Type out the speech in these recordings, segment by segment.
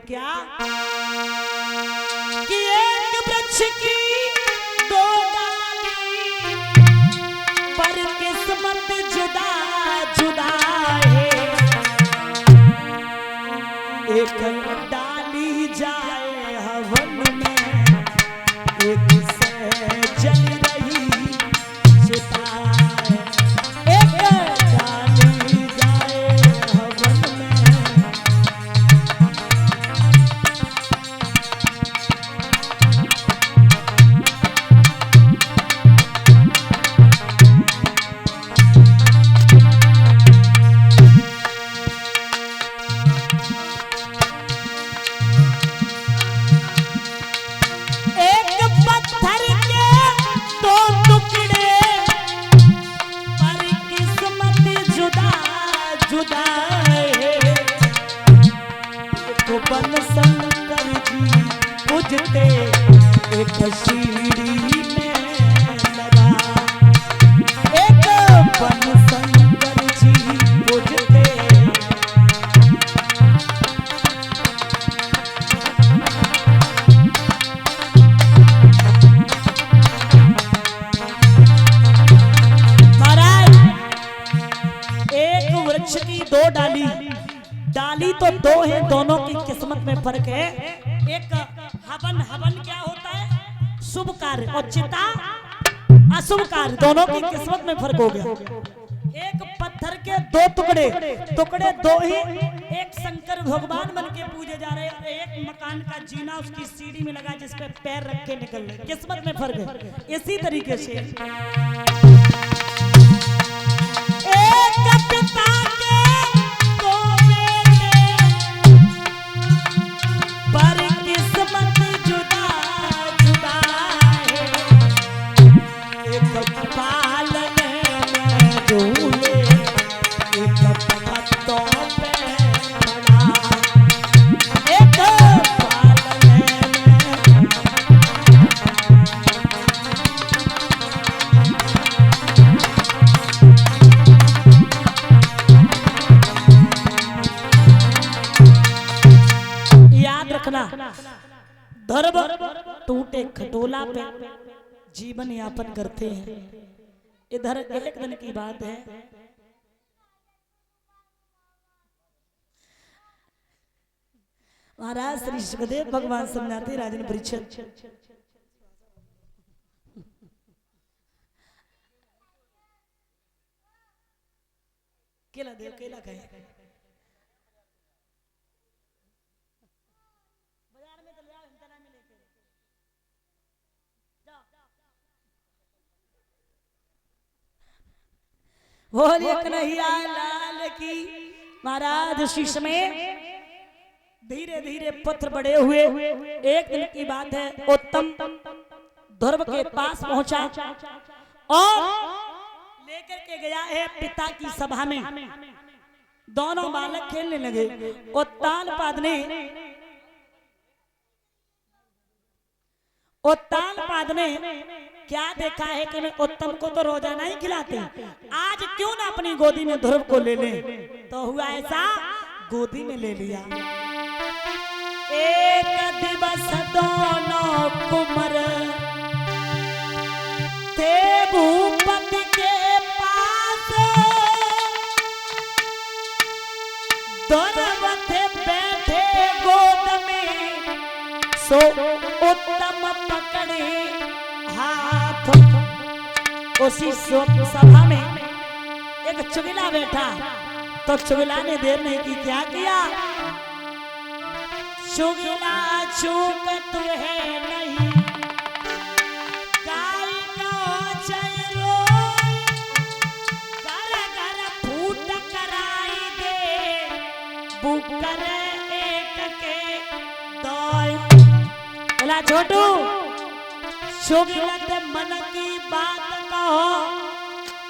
क्या कि एक वृक्ष की दो डाली पर किस्मत जुदा जुदा है। एक डाली जाए हवन में, एक से जल रही चिता है। एक डाली जाए हवन में, बन शंकर जी पूजते एक शीरी में लगा। एक बन शंकर जी पूजते, महाराज एक वृक्ष की दो डाली, डाली तो दो है, दोनों की किस्मत में फर्क है। एक हवन, हवन क्या होता है? शुभ कार्य, और चिता अशुभ कार्य, दोनों की किस्मत में फर्क हो गया। एक पत्थर के दो टुकड़े, टुकड़े दो ही, एक शंकर भगवान बन के पूजे जा रहे हैं, एक मकान का जीना उसकी सीढ़ी में लगा जिस पे पैर रख के निकल रहे, किस्मत में फर्क है। इसी तरीके से एक पिता के पर किस्मत जुदा जुदा है। एक पालने में झूले, एक पत्तों पे पड़ा। एक पालने में, याद रखना, धर्म टूटे खटोला पे जीवन यापन करते हैं। इधर एक दिन की बात है, महाराज श्री सुखदेव भगवान सन्यासी राजन परीक्षित केला देव, केला कहे बोलिए कन्हैया लाल की। महाराज शीश में धीरे धीरे पत्र बड़े हुए। एक दिन की बात है, उत्तम ध्रुव के पास पहुंचा और लेकर के गया है पिता की सभा में। दोनों बालक खेलने लगे। उत्तानपाद ने क्या देखा है कि मैं उत्तम को तो रोजाना ही खिलाते, आज क्यों ना अपनी गोदी में ध्रुव को ले ले। तो हुआ ऐसा, गोदी में ले लिया। एक दिवस दोनों कुंवर थे भूपति के पास, ध्रुव थे बैठे गोद में, सो उत्तम पकड़े हाथ। उसी सभा में एक चुगला बैठा, तो चुगला ने देर नहीं की, क्या किया? चुगला चूकत है नहीं, गाय को चलो घर घर फूट कराई दे, बुकर एक के दो। बोला छोटू, चुगलत मन की बात कहो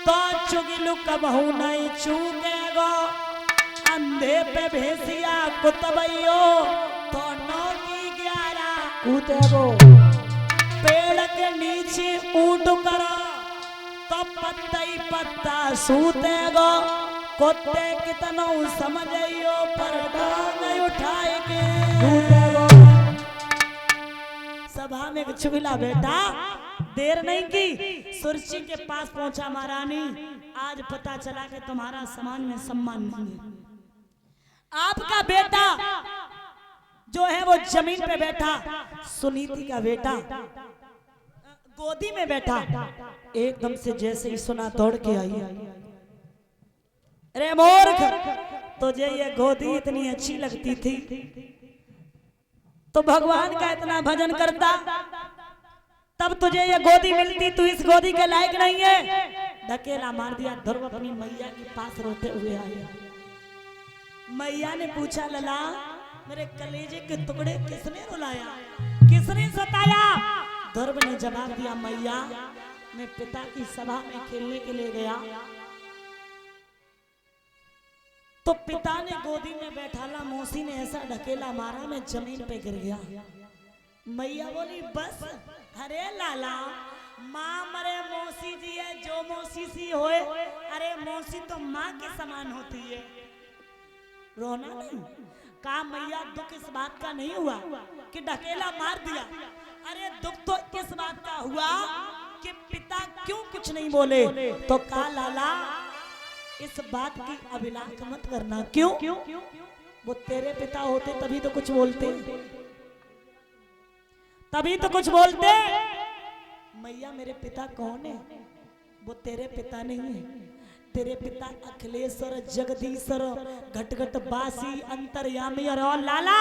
तो चुगलू कबहू नहीं चूकेगो। अंधे पे भेसिया कुतबैयो तो 9 की 11 कूदेगो। पेड़ के नीचे ऊँट करो तो पत्ता ही पत्ता सूतेगो। कोते कितनो समझियो पर डांग उठाए के सभा में छुबिला बेटा देर नहीं की। सुरची के पास पहुंचा महारानी, आज पता चला कि तुम्हारा समाज में सम्मान नहीं है। आपका बेटा जो है वो जमीन पे बैठा, सुनीति का बेटा गोदी में बैठा, एकदम से जैसे ही सुना दौड़ के आई, अरे मूर्ख तुझे ये गोदी इतनी अच्छी लगती थी तो भगवान का इतना भजन करता, तब तुझे ये गोदी मिलती, तू इस गोदी के लायक नहीं है। धकेला मार दिया। ध्रुव अपनी मैया के पास रोते हुए आया। मैया ने पूछा, लला मेरे कलेजे के टुकड़े किसने रुलाया, किसने सताया? ध्रुव ने जवाब दिया, मैया मैं पिता की सभा में खेलने के लिए गया तो पिता ने गोदी में बैठाला, मौसी ने ऐसा ढकेला मारा मैं जमीन पे गिर गया। मैया बोली बस, अरे लाला माँ मरे मौसी जी है, जो मौसी सी होए, अरे मौसी तो माँ के समान होती है, रोना नहीं। कहा मैया दुख इस बात का नहीं हुआ कि ढकेला मार दिया, अरे दुख तो इस बात का हुआ कि पिता क्यों कुछ नहीं बोले। तो कहा लाला इस बात की अभिलाष मत करना, क्यों? वो तेरे पिता होते तभी तो कुछ बोलते, तभी तो कुछ बोलते। मैया मेरे पिता कौन है? वो तेरे पिता नहीं है, तेरे पिता अखिलेश्वर जगदीश्वर घटघट बासी अंतर्यामी और लाला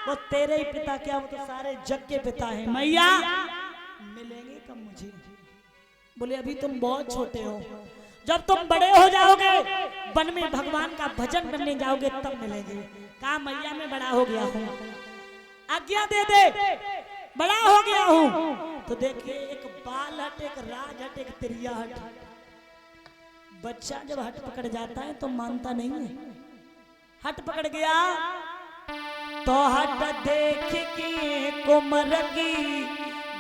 वो तेरे ही पिता क्या, वो तो सारे जग के पिता है। मैया मिलेंगे कब मुझे? बोले अभी तुम बहुत छोटे हो, जब तुम बड़े हो जाओगे वन में भगवान का भजन करने जाओगे तब मिलेंगे। कहा मैया मैं बड़ा हो गया हूँ, आज्ञा दे दे, बड़ा हो गया हूँ। तो देखिए एक बाल हट, एक राज हट, एक तिरिया हट। बच्चा जब हट पकड़ जाता है तो मानता नहीं है। हट पकड़ गया तो हट देख के कुमर की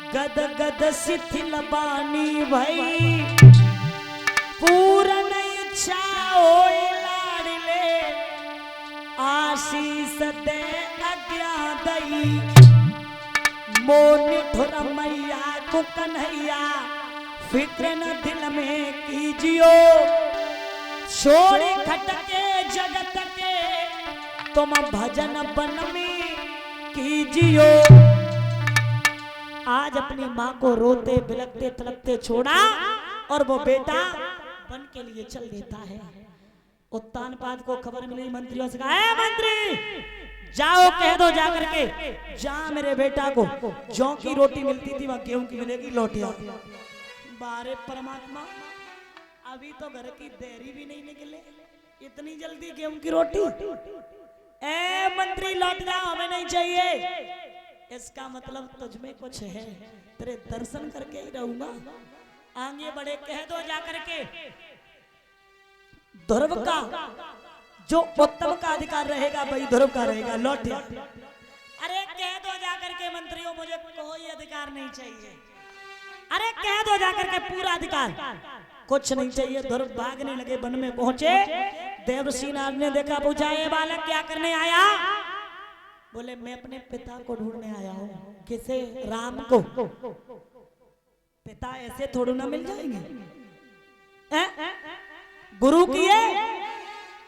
गद गद शिथिल बानी भई, पूरन इच्छा होए लाडले, आशीष दे आज्ञा दई, मोनि ठुर मैया को कन्हैया, फिक्र न दिल में कीजियो, छोड़ी खटके जगत के, तुम भजन बन में कीजियो। आज अपनी माँ को रोते बिलखते तड़पते छोड़ा और वो बेटा वन के लिए चल देता है। उत्तानपाद को खबर मिली, मंत्रियों से कहा मंत्री जाओ कह दो जाकर के, जहां मेरे बेटा को जौ की रोटी मिलती थी वहां गेहूं की मिलेगी, लौटिया। बारे परमात्मा अभी तो घर की देरी भी नहीं निकले, इतनी जल्दी गेहूं की रोटी? ए मंत्री लौट जाओ, हमें नहीं चाहिए। इसका मतलब तुझ में कुछ है, तेरे दर्शन करके ही रहूंगा। आगे बढ़े कह दो जाकर के, ध्रुव का जो उत्तम का अधिकार रहेगा वही ध्रुव का रहेगा, लौट। अरे कह दो जाकर के मंत्रियों मुझे कोई अधिकार नहीं चाहिए, अरे कह दो जाकर के पूरा अधिकार कुछ नहीं चाहिए। ध्रुव भागने लगे, वन में पहुंचे। देवर्षि नारद ने देखा, पूछा ये बालक क्या करने आया? बोले मैं अपने पिता को ढूंढने आया हूँ। किसे? राम को। पिता ऐसे थोड़ा ना मिल जाएंगे, गुरु की है।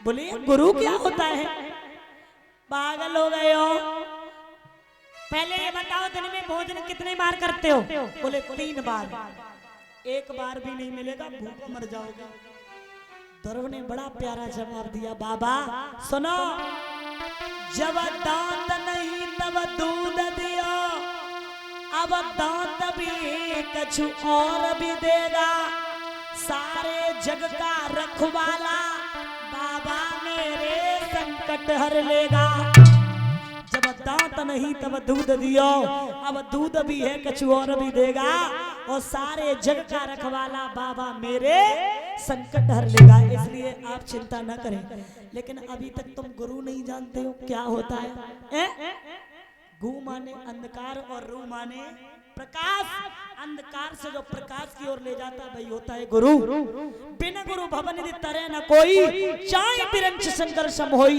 बोले गुरु क्या होता है? पागल हो गए हो? पहले ये बताओ दिन में भोजन कितने बार करते हो? बोले 3 बार। एक बार भी नहीं मिलेगा, भूख मर जाओगे। ध्रुव ने बड़ा प्यारा जवाब दिया, बाबा सुनो, जब दांत नहीं तब दूध दियो, अब दांत भी कछु और भी देगा, सारे जग का रखवाला बाबा मेरे संकट हर लेगा। जब दांत नहीं तब दूध दियो, अब दूध भी है कछु और भी देगा, और सारे जग का रखवाला बाबा मेरे संकट हर लेगा। इसलिए आप चिंता न करें। लेकिन अभी तक तुम गुरु नहीं जानते हो क्या होता है? गु माने अंधकार और रू माने प्रकाश अंधकार से जो प्रकाश की ओर ले जाता है वही होता है गुरु। बिना गुरु भवन यदि तरे न कोई, चाहे बिरंच शंकर सम होई।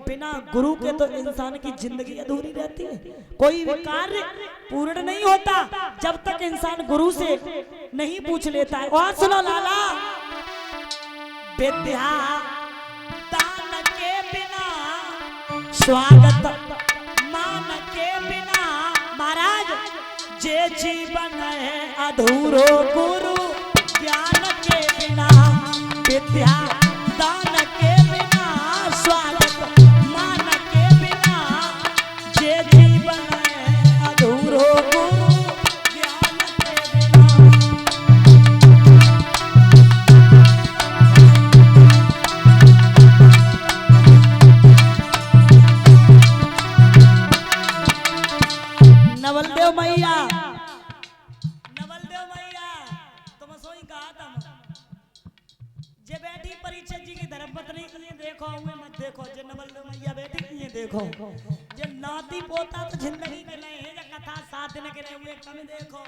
बिना गुरु के तो इंसान की जिंदगी अधूरी रहती है, कोई भी कार्य पूर्ण नहीं होता जब तक इंसान गुरु से नहीं पूछ लेता है। और सुनो लाला, विद्या दान के बिना, स्वागत मान के बिना, महाराज जे जीवन है अधूरो गुरु ज्ञान के बिना। विद्या दान के बिना, स्वागत मान के बिना, जे जीवन है अधूरो गुरु ज्ञान के बिना। नवलदेव मैया, नवलदेव मैया तुम सोई कहा था जे बैठी परीक्षक जी की धर्मपत्नी किए देखो, हुए मत देखो, जे नवलदेव मैया बैठी किए देखो, जे नाती पोता तो जिंदगी के लिए है, जे कथा 7 दिन के लिए हुए कम देखो।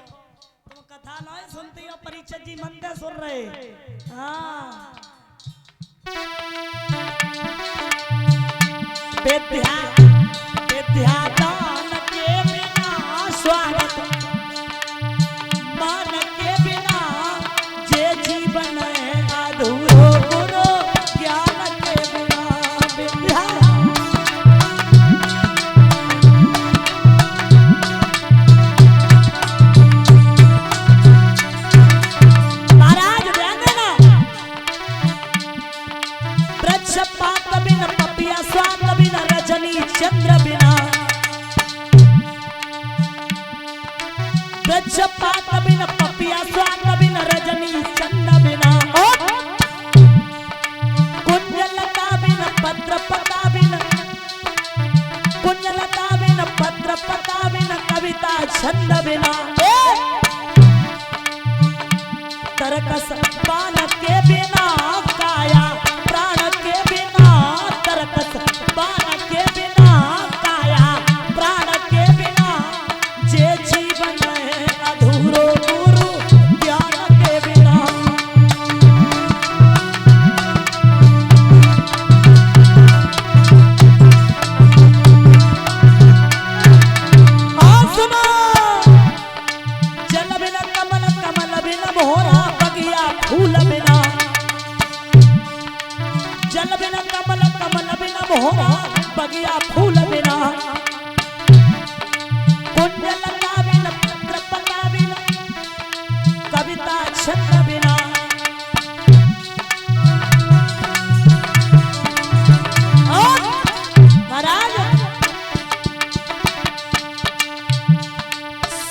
तुम कथा ना सुनती हो, परीक्षक जी मन से सुन रहे। हाँ विद्या विद्या दान के बिना, स्वागत मान के बिना, जे जीवन है अधूरो गुरु ज्ञान के बिना। विद्या महाराज ध्यान देना, वृक्ष पात बिना, पपिया स्वाद बिना, रजनी चंद्र बिना, वृक्ष पात बिना, पपिया स्वाद बिना, रजनी चंद्र बिना, कुंजलता बिना, पत्र पता बिना, कुंजलता बिना, पत्र पता बिना, कविता छंद बिना, तरकस बाण के बिना, काया प्राण के बिना, तरकस बाण के बिना, काया प्राण के बिना, जे जीवन है अधूरो गुरु ज्ञान के बिना। और सुनो, जल बिना कमल, कमल बिना मोहरा, बगिया फूल बिना, जल बिना कमल, कमल बिना मोहरा, बगिया फूल बिना, कुंजलता बिना, पत्र पता बिना, कविता छंद बिना। और महाराज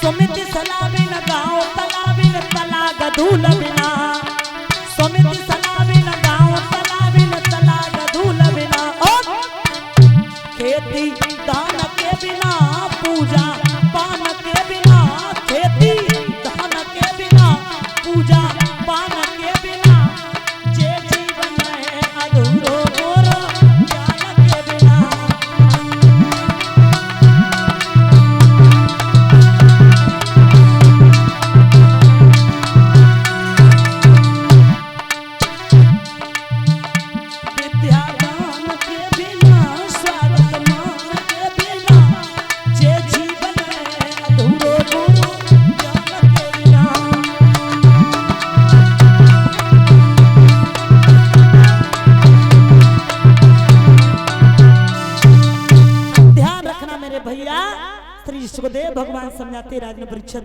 सुमिति सला बिना, गाँव तला बिना, तला गधूल बिना, सुमिति सला बिना, गाँव तला बिना, तला गधूल बिना, और खेती दान के बिना, पूजा पान के बिना, खेती दान के बिना, पूजा पान के बिना, जे जीवन है अधूरो गुरु ज्ञान के बिना। विद्या दान के बिना, स्वागत मान के बिना, जे जीवन है अधूरो गुरु ज्ञान के बिना। ध्यान रखना मेरे भैया, श्री सुखदेव भगवान समझाते राजन परीक्षण